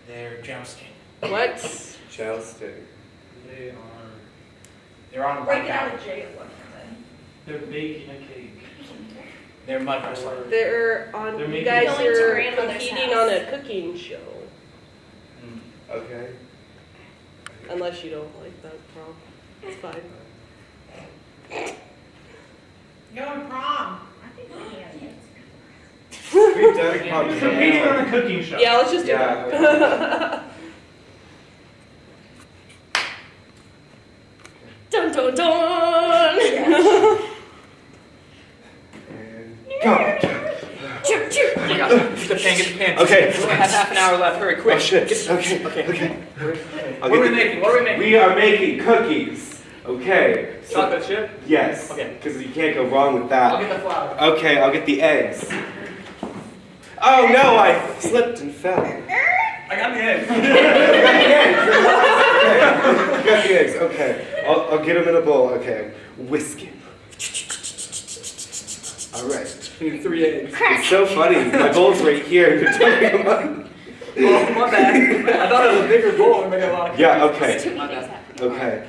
They're jousting. What? Jousting. They're on a Breaking bike out out. of jail or something. They're baking a cake. They're mud wrestling. They're on. They're You making- guys Going to are grandmother's competing house. on a cooking show. Okay. Unless you don't like that prom. It's fine. Going to prom. I think we can. We've done a Competing on podcast. a cooking show. Yeah, let's just do Yeah. that. Dun dun dun! And go. Choo, choo. Oh my gosh, get the pan, get the pan. Okay. We only have half an hour left. Hurry, quick. Oh shit. Get- Okay. Okay. Okay. What are we making? What are we making? We are making cookies. Okay. So, Chocolate chip? yes. Okay. Because you can't go wrong with I'll that. get the flour. Okay, I'll get the eggs. Oh no, I slipped and fell. I got the eggs. I got the eggs. Okay. I'll get them in a bowl. Okay. Whisk it. All right. We need 3 eggs. It's so funny. My bowl's right here. You're talking about. Oh, my bad. I thought it was a bigger bowl. We're making a lot of Yeah. cookies. Okay. My bad. Okay.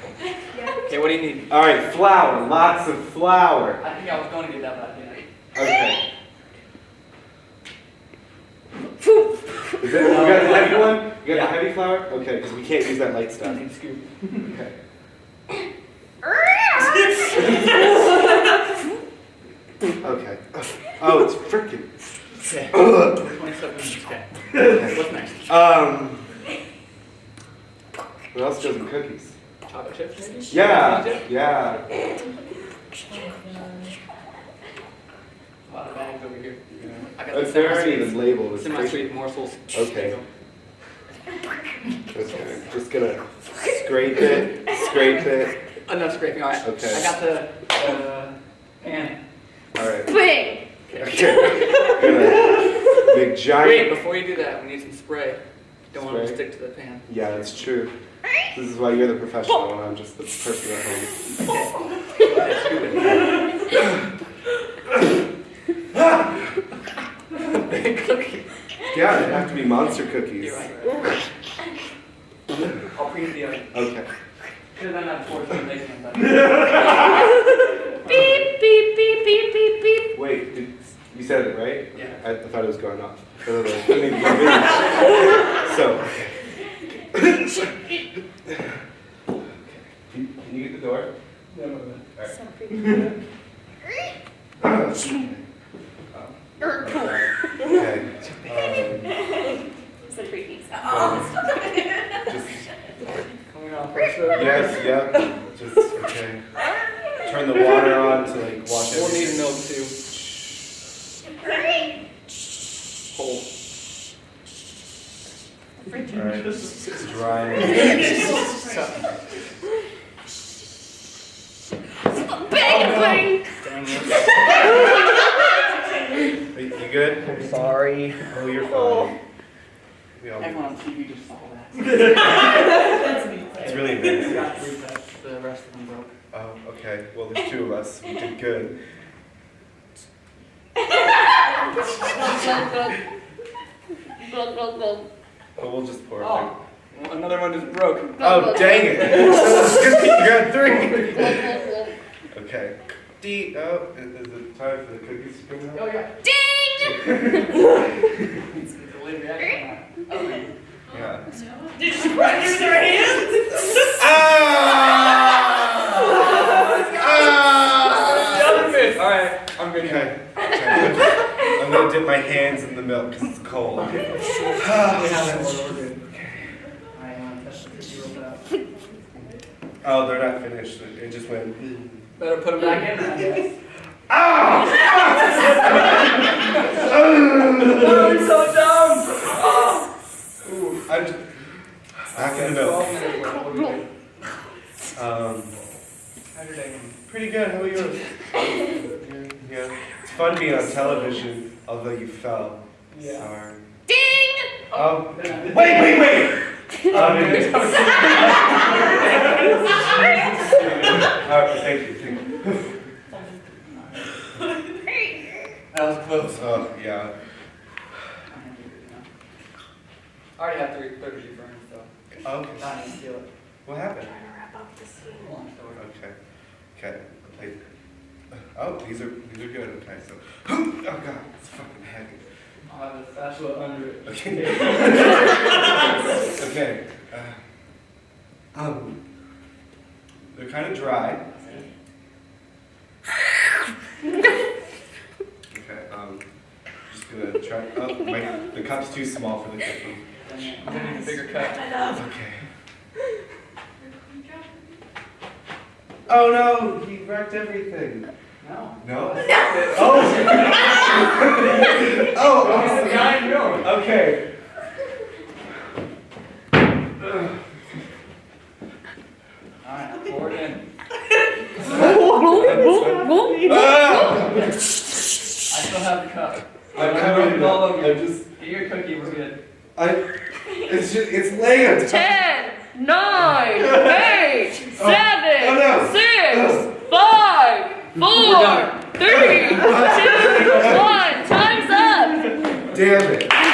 Okay, what do you need? All right. Flour. Lots of flour. I think I was going to get that, but I didn't. Okay. Is that, you got the heavy one? You got the heavy flour? Okay, because we can't use that light stuff. I need scoop. Okay. Okay. Oh, it's freaking. Okay. Ugh. 27 minutes. Okay. Okay. What's next? What else goes in cookies? Chocolate chips, maybe? Yeah. Chocolate chip? Yeah. A lot of bags over here. I got It's the not semi-sweet. even labeled. It's Semi-sweet morsels. Okay. Okay. Just gonna scrape it. Scrape it. Enough scraping, alright. Okay. I got the pan. All right. Bang! Okay. Gonna big Wait, giant. before you do that, we need some spray. Don't want it to Spray? stick to the pan. Yeah, that's true. This is why you're the professional and I'm just the person at home. Okay, scoop it. Big cookie. Yeah, they have to be monster cookies. You're right. I'll preheat the oven. Okay. Because I'm not fortunate making them. Beep, beep, beep, beep, beep, beep. Wait, you said it right? Yeah. I thought it was going off. I don't know. I need to go video. So. Can you get the door? No, no, no. Alright. Okay. Some freakies. Just, Coming off first. yes, yep. Just, okay. Turn the water on to like wash We'll need everything. milk too. Whole. Alright. Dry. Bang, bang! Dang it. You good? I'm sorry. Oh, you're fine. We all- Everyone on TV just saw that. It's really We embarrassing. got 3 sets. The rest of them broke. Oh, okay. Well, there's 2 of us. We did good. But we'll just pour it. Oh, well, another one just broke. Oh, dang it! You got 3. Okay. Oh, is it time for the cookies to come out? Oh yeah. Ding! Delayed reaction. Okay. Yeah. Did you run use their hands? All right, I'm good. Okay. I'm gonna dip my hands in the milk because it's cold. We have that one ordered. I that's the cookie rolled out. Oh, they're not finished. It just went. Better put them back in. I guess. Ah! Oh, it's so dumb. I'm just, back in the 12 milk. minutes left. We'll be good. Um, How's your day going? pretty good. How about yours? Yeah. It's fun being on television, although you fell. Yeah. Sorry. Ding! Wait! Alright, thank you. That was close. Oh, yeah. I already have 30 frames, so Okay. I need to steal it. What happened? Long story. Okay. Okay. Oh, these are good. Okay, so. Oh God, it's fucking heavy. I'll have a spatula under it. Okay. Okay. They're kind of dry. Okay. Just gonna try. Oh, the cup's too small for the cup. I'm gonna need a bigger cup. Okay. Oh no, he wrecked everything. No. No? Oh! Oh! Now I know. Okay. Alright, pour it in. Ah! I still have the cup. I'm coming. all over you. I'm just. Get your cookie, we're good. It's land. 10, 9, 8, 7, Oh, no. 6, 5, 4, 3, 2, 1. Time's up. Damn it.